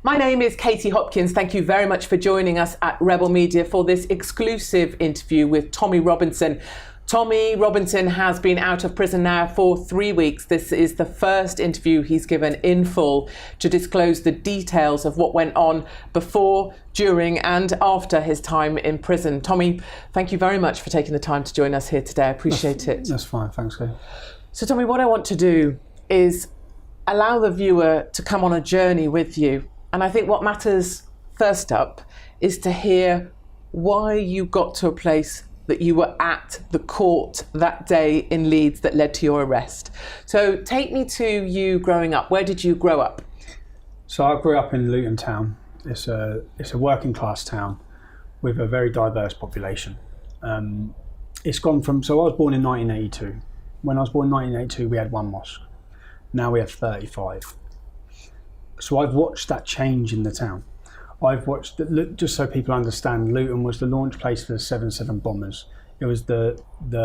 My name is Katie Hopkins. Thank you very much for joining us at Rebel Media for this exclusive interview with Tommy Robinson. Tommy Robinson has been out of prison now for 3 weeks. This is the first interview he's given in full to disclose the details of what went on before, during and after his time in prison. Tommy, thank you very much for taking the time to join us here today. I appreciate it. That's fine, thanks, Kate. So Tommy, what I want to do is allow the viewer to come on a journey with you. And I think what matters first up is to hear why you got to a place that you were at the court that day in Leeds that led to your arrest. So take me to you growing up. Where did you grow up? So I grew up in Luton Town. It's a working class town with a very diverse population. It's gone from, so I was born in 1982. When I was born in 1982, we had one mosque. Now we have 35. So I've watched that change in the town. I've watched, just so people understand, Luton was the launch place for the 7/7 bombers. It was the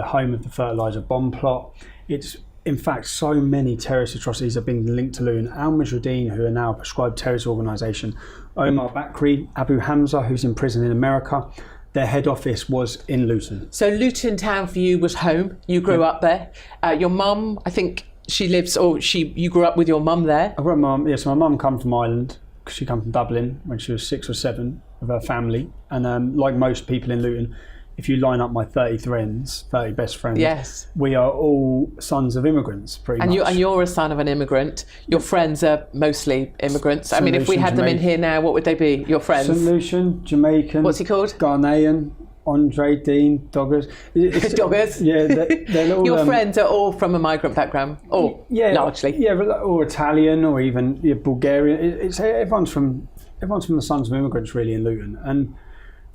home of the fertiliser bomb plot. It's, in fact, so many terrorist atrocities have been linked to Luton. Al Mujahideen, who are now a prescribed terrorist organisation, Omar Bakri, Abu Hamza, who's in prison in America, their head office was in Luton. So Luton Town for you was home. You grew up there. Your mum, I think she lives, or you grew up with your mum there? I grew up with my mum, yes, my mum come from Ireland. She came from Dublin when she was 6 or 7 with her family. And like most people in Luton, if you line up my 30 best friends, yes, we are all sons of immigrants, pretty much. And you're a son of an immigrant. Your friends are mostly immigrants. I mean, if we had them in here now, what would they be, your friends? St. Lucian, Jamaican. What's he called? Ghanaian, Andre, Dean, Doggers. Doggers? Yeah, they're all... Your friends are all from a migrant background, or largely? Yeah, or Italian, or even Bulgarian. Everyone's from the sons of immigrants, really, in Luton. And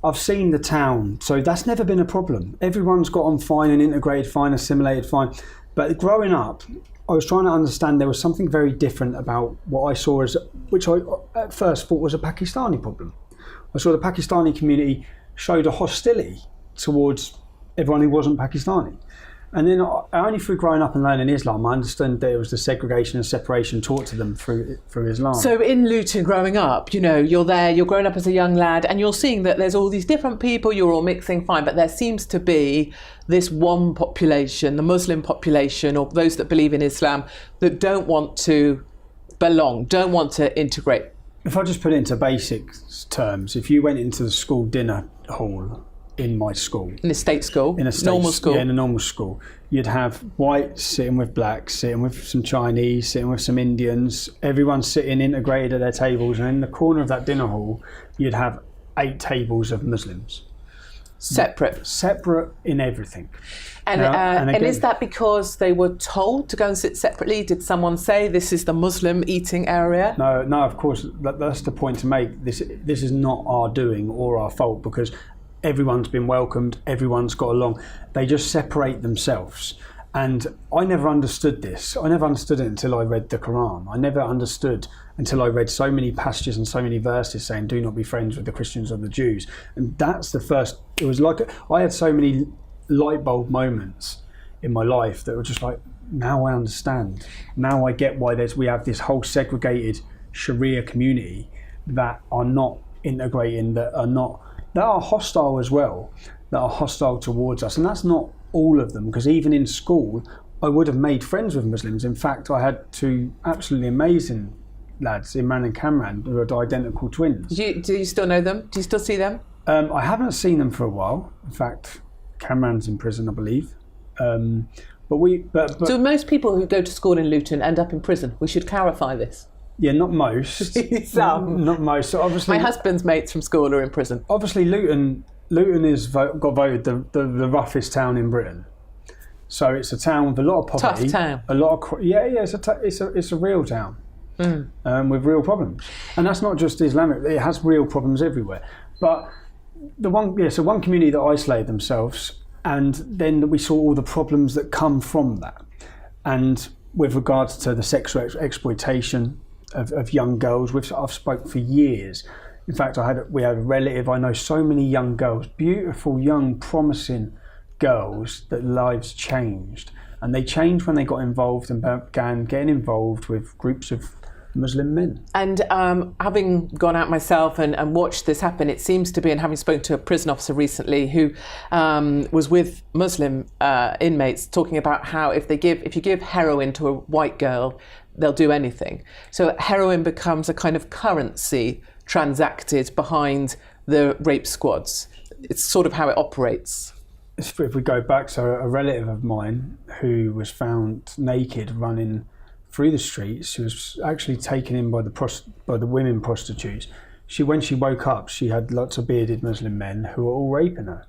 I've seen the town, so that's never been a problem. Everyone's got on fine and integrated fine, assimilated fine. But growing up, I was trying to understand there was something very different about what I saw as, which I at first thought was a Pakistani problem. I saw the Pakistani community showed a hostility towards everyone who wasn't Pakistani. And then only through growing up and learning Islam, I understood that it was the segregation and separation taught to them through Islam. So in Luton growing up, you're there, you're growing up as a young lad, and you're seeing that there's all these different people, you're all mixing fine, but there seems to be this one population, the Muslim population, or those that believe in Islam, that don't want to belong, don't want to integrate. If I just put it into basic terms, if you went into the school dinner hall in my school, in a state school, normal school, yeah, in a normal school, you'd have whites sitting with blacks, sitting with some Chinese, sitting with some Indians, everyone sitting integrated at their tables, and in the corner of that dinner hall, you'd have 8 tables of Muslims. Separate in everything. And again, is that because they were told to go and sit separately? Did someone say this is the Muslim eating area? No, of course, that's the point to make. This is not our doing or our fault, because everyone's been welcomed, everyone's got along. They just separate themselves. And I never understood this. I never understood it until I read the Quran. I never understood until I read so many passages and so many verses saying, do not be friends with the Christians or the Jews. And that's the first, it was like, I had so many light bulb moments in my life that were just like, now I understand. Now I get why we have this whole segregated Sharia community that are not integrating, that are hostile as well, that are hostile towards us. And that's not all of them, because even in school, I would have made friends with Muslims. In fact, I had 2 absolutely amazing lads, Imran and Kamran, who are identical twins. Do you still know them? Do you still see them? I haven't seen them for a while. In fact, Kamran's in prison, I believe. But so most people who go to school in Luton end up in prison. We should clarify this. Yeah, not most. Some. Not most. So obviously, my husband's mates from school are in prison. Obviously, Luton got voted the roughest town in Britain. So it's a town with a lot of poverty. Tough town. A lot of it's a real town with real problems, and that's not just Islamic. It has real problems everywhere. But one community that isolated themselves, and then we saw all the problems that come from that, and with regards to the sexual exploitation of young girls, I've spoken for years. In fact, we had a relative. I know so many young girls, beautiful, young, promising girls that lives changed. And they changed when they got involved and began getting involved with groups of Muslim men. And having gone out myself and watched this happen, it seems to be, and having spoken to a prison officer recently who was with Muslim inmates, talking about how if you give heroin to a white girl, they'll do anything. So heroin becomes a kind of currency transacted behind the rape squads. It's sort of how it operates. If we go back, so a relative of mine who was found naked running through the streets, she was actually taken in by the women prostitutes. When she woke up, she had lots of bearded Muslim men who were all raping her,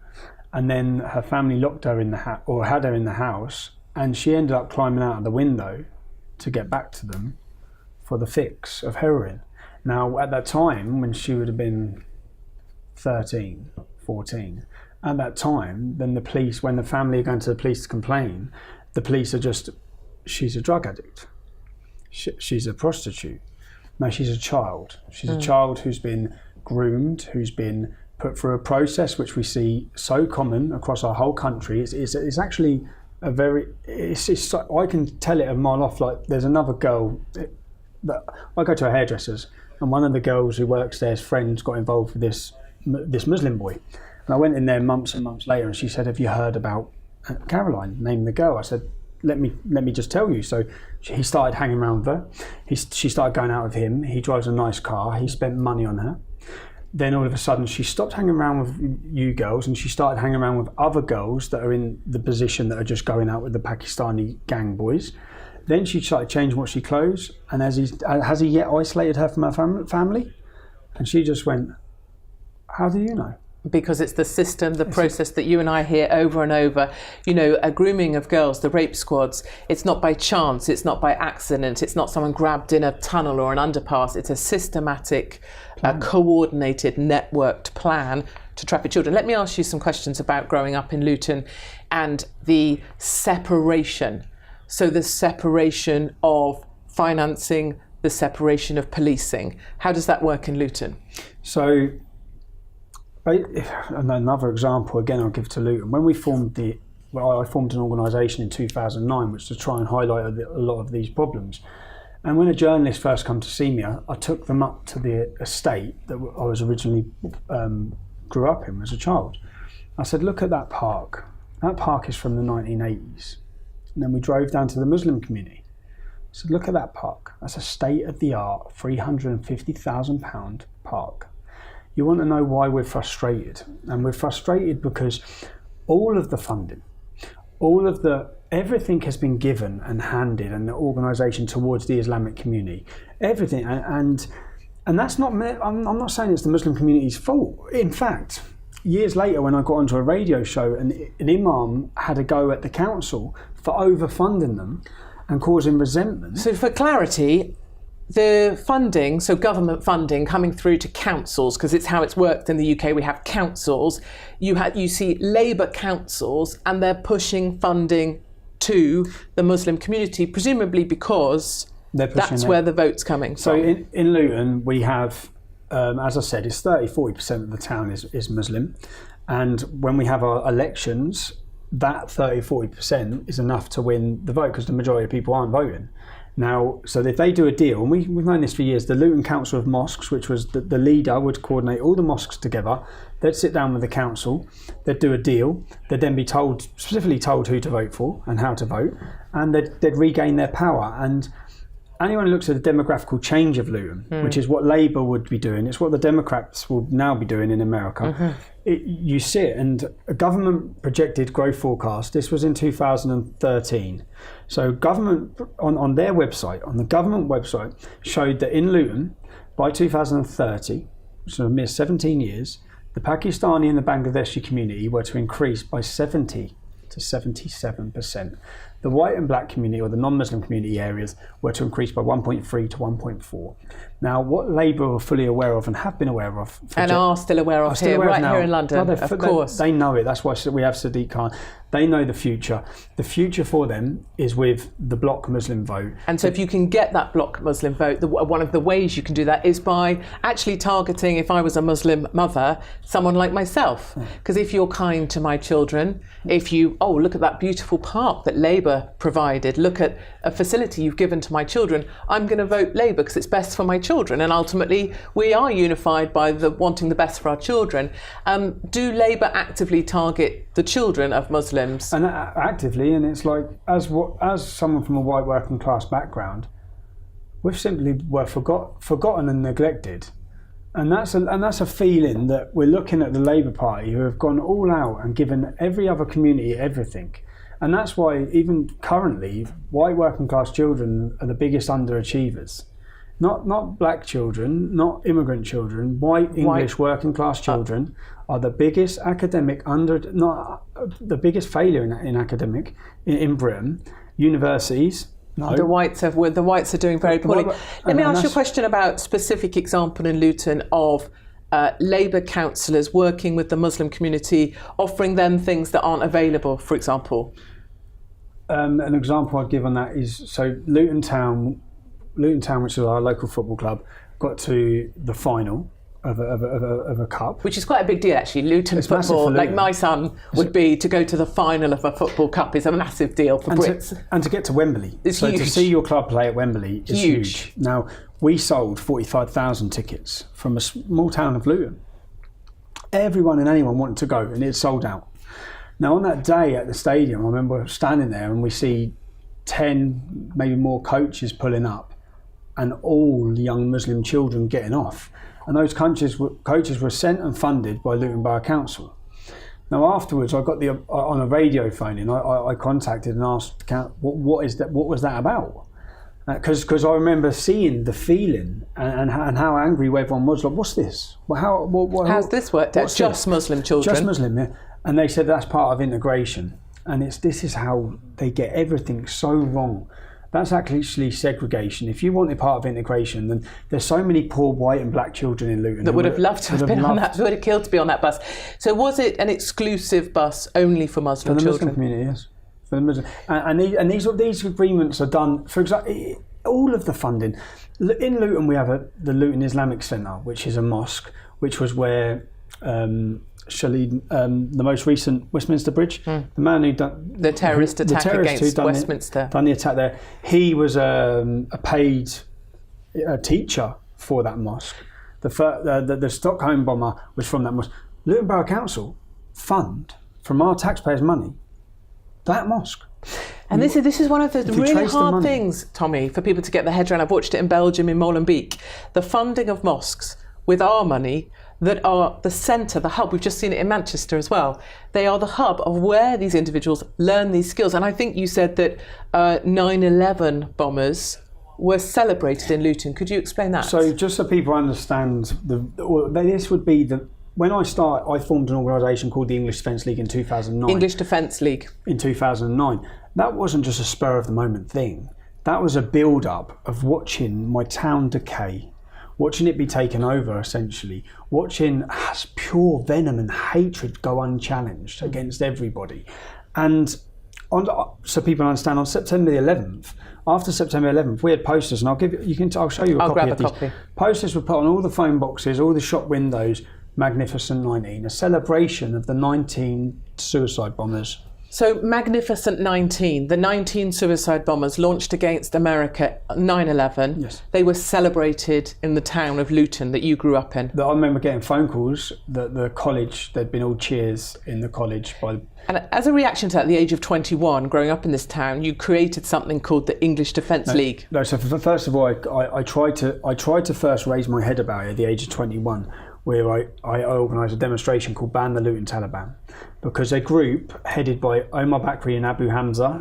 and then her family locked her in the had her in the house, and she ended up climbing out of the window to get back to them for the fix of heroin. Now, at that time, when she would have been 13, 14, at that time, then the police, when the family are going to the police to complain, the police are just, she's a drug addict. She's a prostitute. No, she's a child. She's a child who's been groomed, who's been put through a process which we see so common across our whole country. It's actually a very, I can tell it a mile off. Like, there's another girl that I go to a hairdresser's, and one of the girls who works there's friends got involved with this Muslim boy. And I went in there months and months later, and she said, "Have you heard about Caroline?" Named the girl. I said, let me just tell you. So he started hanging around with her. She started going out with him. He drives a nice car. He spent money on her. Then all of a sudden she stopped hanging around with you girls, and she started hanging around with other girls that are in the position that are just going out with the Pakistani gang boys. Then she started changing what she clothes, and has he yet isolated her from her family? And she just went, "How do you know?" Because it's the system, the process that you and I hear over and over. You know, a grooming of girls, the rape squads, it's not by chance, it's not by accident, it's not someone grabbed in a tunnel or an underpass. It's a systematic, coordinated, networked plan to traffic children. Let me ask you some questions about growing up in Luton and the separation. So the separation of financing, the separation of policing. How does that work in Luton? So, another example, again, I'll give to Luton. When I formed an organisation in 2009, which to try and highlight a lot of these problems. And when a journalist first come to see me, I took them up to the estate that I was originally grew up in as a child. I said, "Look at that park. That park is from the 1980s." And then we drove down to the Muslim community. I said, "Look at that park. That's a state-of-the-art £350,000 park." You want to know why we're frustrated? And we're frustrated because all of the funding, everything has been given and handed, and the organisation towards the Islamic community, everything, and that's not. I'm not saying it's the Muslim community's fault. In fact, years later, when I got onto a radio show, an imam had a go at the council for overfunding them and causing resentment. So, for clarity, the funding, so government funding coming through to councils, because it's how it's worked in the UK, we have councils. You see Labour councils, and they're pushing funding to the Muslim community, presumably because that's where the vote's coming so from. So in Luton, we have, as I said, it's 30-40% of the town is Muslim. And when we have our elections, that 30-40% is enough to win the vote, because the majority of people aren't voting. Now, so if they do a deal, and we've known this for years, the Luton Council of Mosques, which was the leader, would coordinate all the mosques together. They'd sit down with the council, they'd do a deal, they'd then be specifically told who to vote for and how to vote, and they'd regain their power. And anyone who looks at the demographical change of Luton, which is what Labour would be doing, it's what the Democrats will now be doing in America. You see it, and a government projected growth forecast, this was in 2013. So government, on their website, on the government website, showed that in Luton, by 2030, so a mere 17 years, the Pakistani and the Bangladeshi community were to increase by 70 to 77%. The white and black community, or the non-Muslim community areas, were to increase by 1.3 to 1.4. Now, what Labour are fully aware of and have been aware of, and are still aware of here, right here in London, of course. They know it. That's why we have Sadiq Khan. They know the future. The future for them is with the bloc Muslim vote. And so if you can get that bloc Muslim vote, one of the ways you can do that is by actually targeting, if I was a Muslim mother, someone like myself. Because if you're kind to my children, if you, look at that beautiful park that Labour provided, look at a facility you've given to my children, I'm going to vote Labour because it's best for my children. And ultimately, we are unified by wanting the best for our children. Do Labour actively target the children of Muslims? And actively, and it's like, as someone from a white working class background, we've simply were forgotten and neglected. And that's a feeling that we're looking at the Labour Party, who have gone all out and given every other community everything. And that's why even currently, white working class children are the biggest underachievers. Not black children, not immigrant children, white English working class children are the biggest the biggest failure in academic in Britain. Universities. No. The whites are doing very poorly. Let me ask you a question about specific example in Luton of Labour councillors working with the Muslim community, offering them things that aren't available, for example. An example I'd give on that is, so Luton Town, which is our local football club, got to the final of a cup. Which is quite a big deal, actually. Luton football, like my son would be, to go to the final of a football cup is a massive deal for Brits. And to get to Wembley. It's huge. To see your club play at Wembley is huge. Now, we sold 45,000 tickets from a small town of Luton. Everyone and anyone wanted to go, and it sold out. Now, on that day at the stadium, I remember standing there and we see 10, maybe more coaches pulling up, and all young Muslim children getting off. And those coaches were sent and funded by Luton Borough Council. Now afterwards, I got on a radio phone in. I contacted and asked, what was that about? Because I remember seeing the feeling and how angry everyone was. Like, what's this? Well, how's this worked out? Just Muslim children? Just Muslim, yeah. And they said that's part of integration. And this is how they get everything so wrong. That's actually segregation. If you wanted part of integration, then there's so many poor white and black children in Luton that would have loved to have been on that, would have killed to be on that bus. So was it an exclusive bus only for Muslim children? For the Muslim community, yes. For the Muslim, and these agreements are done. For example, all of the funding in Luton, we have the Luton Islamic Centre, which is a mosque, which was where Shalid, the most recent Westminster Bridge, the man who done the terrorist attack against Westminster, done the attack there. He was a paid teacher for that mosque. The Stockholm bomber was from that mosque. Luton Borough Council fund from our taxpayers' money that mosque. And this is one of the really hard things, Tommy, for people to get their heads around. I've watched it in Belgium, in Molenbeek. The funding of mosques with our money that are the centre, the hub. We've just seen it in Manchester as well. They are the hub of where these individuals learn these skills. And I think you said that 9/11 bombers were celebrated in Luton. Could you explain that? So just so people understand, this would be when I formed an organisation called the English Defence League in 2009. English Defence League. In 2009. That wasn't just a spur of the moment thing. That was a build-up of watching my town decay, watching it be taken over, essentially, watching pure venom and hatred go unchallenged against everybody. And so people understand, on September the 11th, after September 11th, we had posters, and I'll show you a copy of these. Copy. Posters were put on all the phone boxes, all the shop windows, Magnificent 19, a celebration of the 19 suicide bombers. So Magnificent 19, the 19 suicide bombers launched against America, 9/11. Yes. They were celebrated in the town of Luton that you grew up in. I remember getting phone calls that the college, there'd been all cheers in the college by. And as a reaction to that, at the age of 21, growing up in this town, you created something called the English Defence League. No, so first of all, I tried to first raise my head about it at the age of 21, where I organised a demonstration called Ban the Luton Taliban, because a group headed by Omar Bakri and Abu Hamza,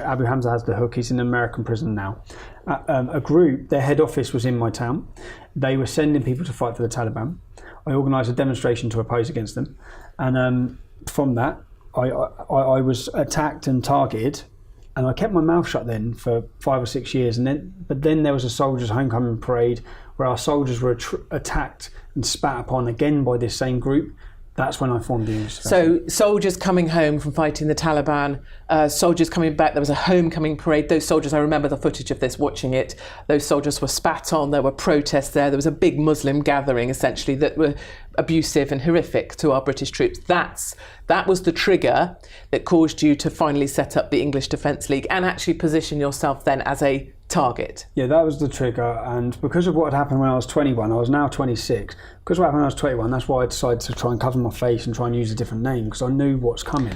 Abu Hamza has the hook, he's in an American prison now. A group, their head office was in my town. They were sending people to fight for the Taliban. I organised a demonstration to oppose against them, and from that, I was attacked and targeted, and I kept my mouth shut then for 5 or 6 years. But then there was a soldiers' homecoming parade where our soldiers were attacked and spat upon again by this same group, that's when I formed the English Defence League. So soldiers coming home from fighting the Taliban, soldiers coming back, there was a homecoming parade. Those soldiers, I remember the footage of this, watching it, those soldiers were spat on, there were protests there was a big Muslim gathering essentially that were abusive and horrific to our British troops. That was the trigger that caused you to finally set up the English Defence League and actually position yourself then as a target. Yeah, that was the trigger, and because of what had happened when I was 21, I was now 26. Because of what happened when I was 21, that's why I decided to try and cover my face and try and use a different name, because I knew what's coming.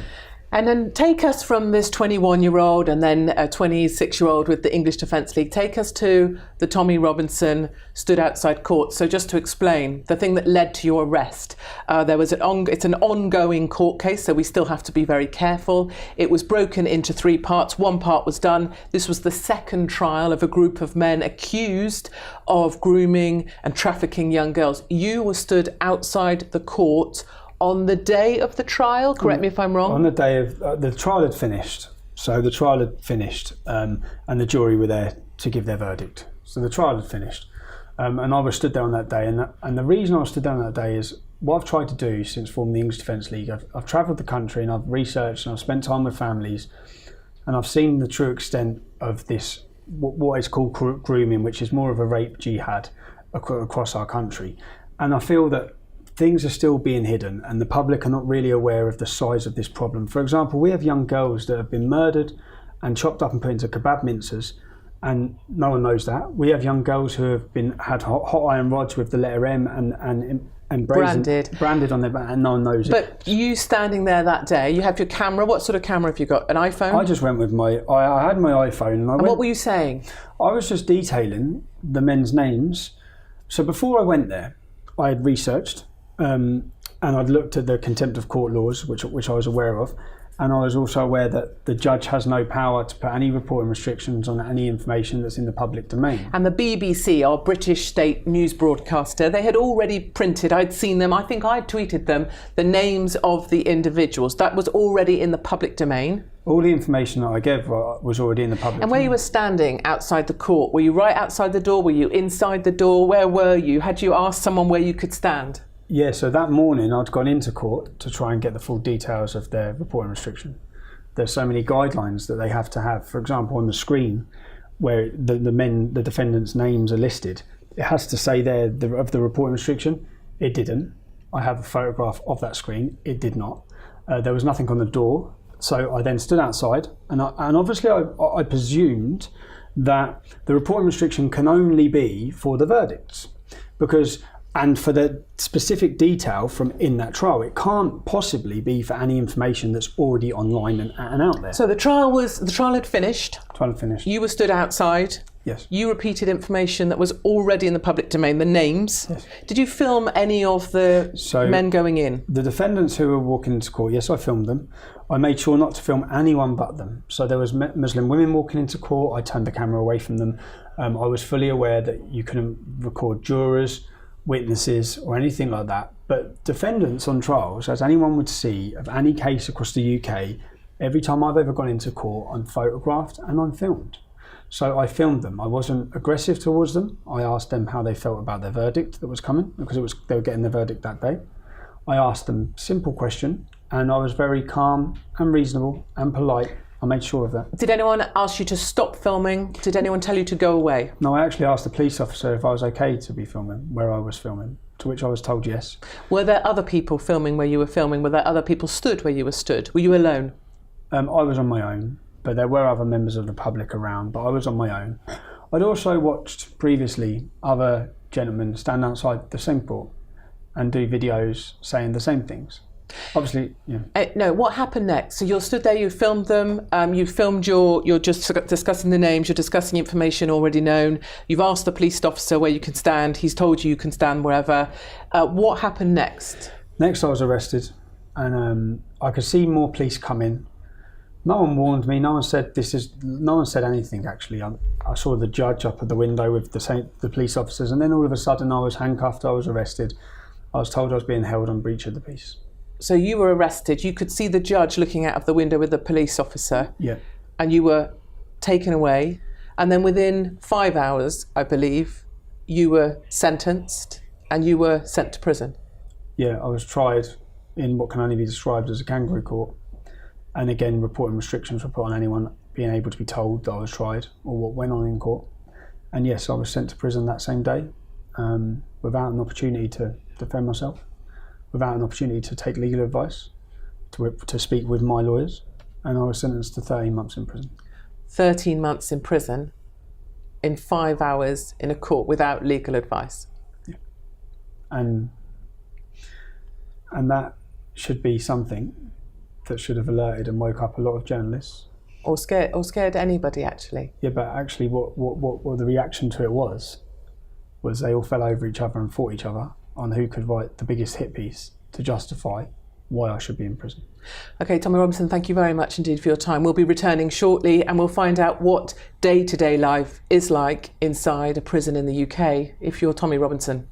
And then take us from this 21-year-old and then a 26-year-old with the English Defence League. Take us to the Tommy Robinson stood outside court. So just to explain, the thing that led to your arrest, it's an ongoing court case, so we still have to be very careful. It was broken into 3 parts. 1 part was done. This was the second trial of a group of men accused of grooming and trafficking young girls. You were stood outside the court on the day of the trial, correct me if I'm wrong? On the day of, the trial had finished. So the trial had finished and the jury were there to give their verdict. So the trial had finished. And I was stood there on that day. And the reason I was stood there on that day is what I've tried to do since forming the English Defence League. I've travelled the country and I've researched and I've spent time with families and I've seen the true extent of this, what is called grooming, which is more of a rape jihad across our country. And I feel that things are still being hidden and the public are not really aware of the size of this problem. For example, we have young girls that have been murdered and chopped up and put into kebab mincers and no one knows that. We have young girls who have had hot iron rods with the letter M and branded on their back and no one knows it. But you standing there that day, you have your camera. What sort of camera have you got? An iPhone? I just went with I had my iPhone. And what were you saying? I was just detailing the men's names. So before I went there, I had researched and I'd looked at the contempt of court laws, which I was aware of, and I was also aware that the judge has no power to put any reporting restrictions on any information that's in the public domain. And the BBC, our British state news broadcaster, they had already printed, I'd seen them, I think I'd tweeted them, the names of the individuals. That was already in the public domain. All the information that I gave was already in the public domain. And where you were standing outside the court, were you right outside the door? Were you inside the door? Where were you? Had you asked someone where you could stand? Yeah, so that morning I'd gone into court to try and get the full details of their reporting restriction. There's so many guidelines that they have to have. For example, on the screen where the defendants' names are listed, it has to say there of the reporting restriction. It didn't. I have a photograph of that screen. It did not. There was nothing on the door. So I then stood outside and obviously I presumed that the reporting restriction can only be for the verdicts and for the specific detail from in that trial. It can't possibly be for any information that's already online and out there. So the trial had finished. Trial had finished. You were stood outside. Yes. You repeated information that was already in the public domain, the names. Yes. Did you film any of the men going in? The defendants who were walking into court, yes, I filmed them. I made sure not to film anyone but them. So there was Muslim women walking into court. I turned the camera away from them. I was fully aware that you couldn't record jurors, witnesses or anything like that, but defendants on trials, as anyone would see of any case across the UK, every time I've ever gone into court, I'm photographed and I'm filmed. So I filmed them. I wasn't aggressive towards them. I asked them how they felt about their verdict that was coming, because they were getting their verdict that day. I asked them a simple question and I was very calm and reasonable and polite. I made sure of that. Did anyone ask you to stop filming? Did anyone tell you to go away? No, I actually asked the police officer if I was okay to be filming where I was filming, to which I was told yes. Were there other people filming where you were filming? Were there other people stood where you were stood? Were you alone? I was on my own, but there were other members of the public around, but I was on my own. I'd also watched previously other gentlemen stand outside the same court and do videos saying the same things. Obviously, yeah. No, what happened next? So you're stood there, you filmed them, you're just discussing the names, you're discussing information already known, you've asked the police officer where you can stand, he's told you can stand wherever. What happened next? Next I was arrested and I could see more police come in. No one warned me, no one said anything actually. I saw the judge up at the window with the police officers, and then all of a sudden I was handcuffed, I was arrested. I was told I was being held on breach of the peace. So you were arrested, you could see the judge looking out of the window with the police officer. Yeah. And you were taken away. And then within 5 hours, I believe, you were sentenced and you were sent to prison. Yeah, I was tried in what can only be described as a kangaroo court. And again, reporting restrictions were put on anyone being able to be told that I was tried or what went on in court. And yes, I was sent to prison that same day without an opportunity to defend myself, without an opportunity to take legal advice, to speak with my lawyers. And I was sentenced to 13 months in prison. 13 months in prison in 5 hours in a court without legal advice. Yeah. And that should be something that should have alerted and woke up a lot of journalists. Or scared anybody, actually. Yeah, but actually what the reaction to it was they all fell over each other and fought each other on who could write the biggest hit piece to justify why I should be in prison. Okay, Tommy Robinson, thank you very much indeed for your time. We'll be returning shortly and we'll find out what day-to-day life is like inside a prison in the UK if you're Tommy Robinson.